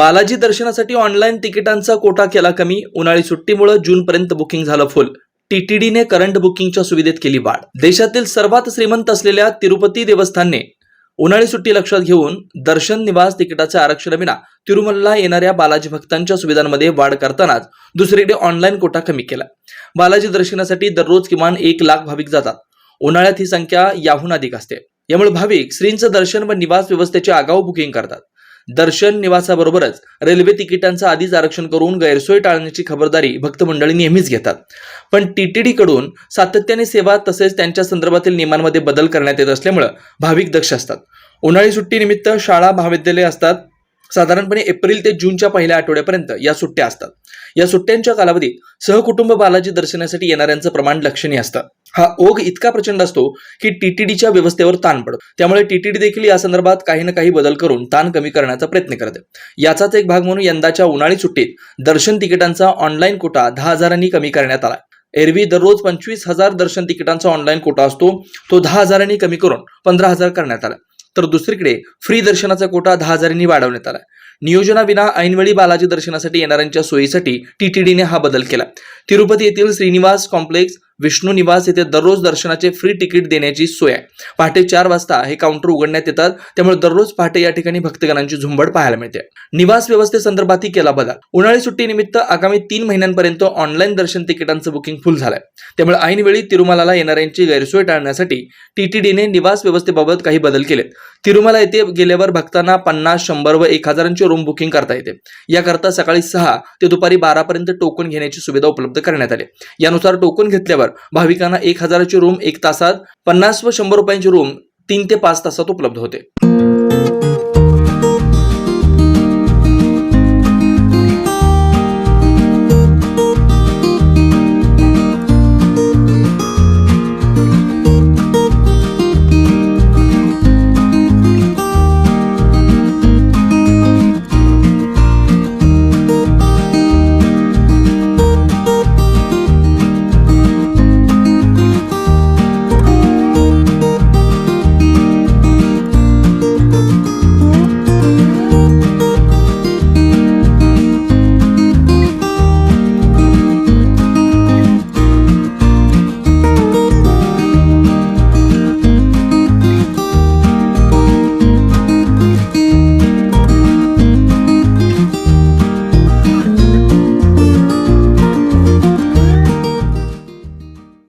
बालाजी दर्शनासाठी ऑनलाईन तिकिटांचा कोटा केला कमी. उन्हाळी सुट्टीमुळे जूनपर्यंत बुकिंग झालं फुल. टीटीडीने करंट बुकिंगच्या सुविधेत केली वाढ. देशातील सर्वात श्रीमंत असलेल्या तिरुपती देवस्थानने उन्हाळी सुट्टी लक्षात घेऊन दर्शन निवास तिकिटाच्या आरक्षणाविना तिरुमलला येणाऱ्या बालाजी भक्तांच्या सुविधांमध्ये वाढ करतानाच दुसरीकडे ऑनलाईन कोटा कमी केला. बालाजी दर्शनासाठी दररोज किमान 1,00,000 भाविक जातात. उन्हाळ्यात ही संख्या याहून अधिक असते. यामुळे भाविक श्रींचं दर्शन व निवास व्यवस्थेचे आगाऊ बुकिंग करतात. दर्शन निवासाबरोबरच रेल्वे तिकिटांचं आधीच आरक्षण करून गैरसोय टाळण्याची खबरदारी भक्त मंडळी नेहमीच घेतात. पण टीटीडी कडून सातत्याने सेवा तसेच त्यांच्या संदर्भातील नियमांमध्ये बदल करण्यात येत असल्यामुळे भाविक दक्ष असतात. उन्हाळी सुट्टीनिमित्त शाळा महाविद्यालये असतात. साधारणपणे एप्रिल ते जूनच्या पहिल्या आठवड्यापर्यंत या सुट्ट्या असतात. या सुट्ट्यांच्या कालावधीत सहकुटुंब बालाजी दर्शनासाठी येणाऱ्यांचं प्रमाण लक्षणीय असतं. हा ओघ इतका प्रचंड असतो की टीटीडीच्या व्यवस्थेवर ताण पडतो. त्यामुळे टीटीडी देखील या संदर्भात काही ना काही बदल करून ताण कमी करण्याचा प्रयत्न करते. याचाच एक भाग म्हणून यंदाच्या उन्हाळी सुट्टीत दर्शन तिकिटांचा ऑनलाईन कोटा 10,000 कमी करण्यात आला. एरवी दररोज 25,000 दर्शन तिकिटांचा ऑनलाईन कोटा असतो, तो 10,000 कमी करून 15,000 करण्यात आला. तर दुसरीकडे फ्री दर्शनाचा कोटा 10,000 वाढवण्यात आला. नियोजनाविना ऐनवेळी बालाजी दर्शनासाठी येणाऱ्यांच्या सोयीसाठी टीटीडीने हा बदल केला. तिरुपती येथील श्रीनिवास कॉम्प्लेक्स, विष्णू निवास येथे दररोज दर्शनाचे फ्री तिकीट देण्याची सोय आहे. पहाटे 4 वाजता हे काउंटर उघडण्यात येतात. त्यामुळे दररोज पहाटे या ठिकाणी भक्तगणांची झुंबड पाहायला मिळते. निवास व्यवस्थेसंदर्भातही केला बदल. उन्हाळी सुट्टीनिमित्त आगामी 3 महिन्यांपर्यंत ऑनलाईन दर्शन तिकिटांचं बुकिंग फुल झालंय. त्यामुळे ऐनवेळी तिरुमलाला येणाऱ्यांची गैरसोय टाळण्यासाठी टीटीडीने निवास व्यवस्थेबाबत काही बदल केलेत. तिरुमला येथे गेल्यावर भक्तांना 50, 100 व 1,000 रूम बुकिंग करता येते. याकरता सकाळी 6 ते दुपारी 12 पर्यंत टोकन घेण्याची सुविधा उपलब्ध करण्यात आली. यानुसार टोकन घेतल्यावर भाविकांना 1,000 रूम 1 तासात, 50 व 100 रुपयांची रूम 3 ते 5 तासात उपलब्ध होते.